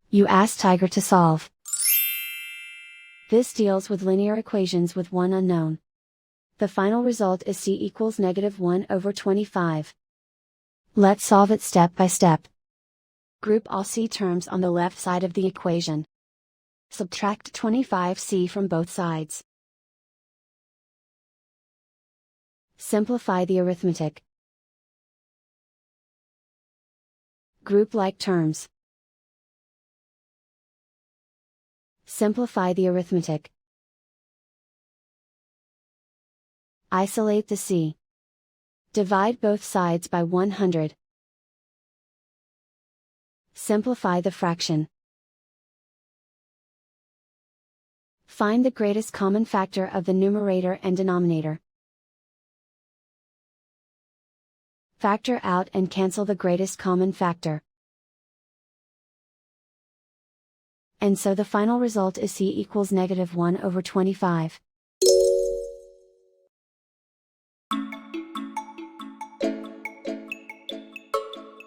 You ask Tiger to solve. This deals with linear equations with one unknown. The final result is c equals -1/25. Let's solve it step by step. Group all c terms on the left side of the equation. Subtract 25c from both sides. Simplify the arithmetic. Group like terms. Simplify the arithmetic. Isolate the c. Divide both sides by 100. Simplify the fraction. Find the greatest common factor of the numerator and denominator. Factor out and cancel the greatest common factor. And so the final result is c equals -1/25.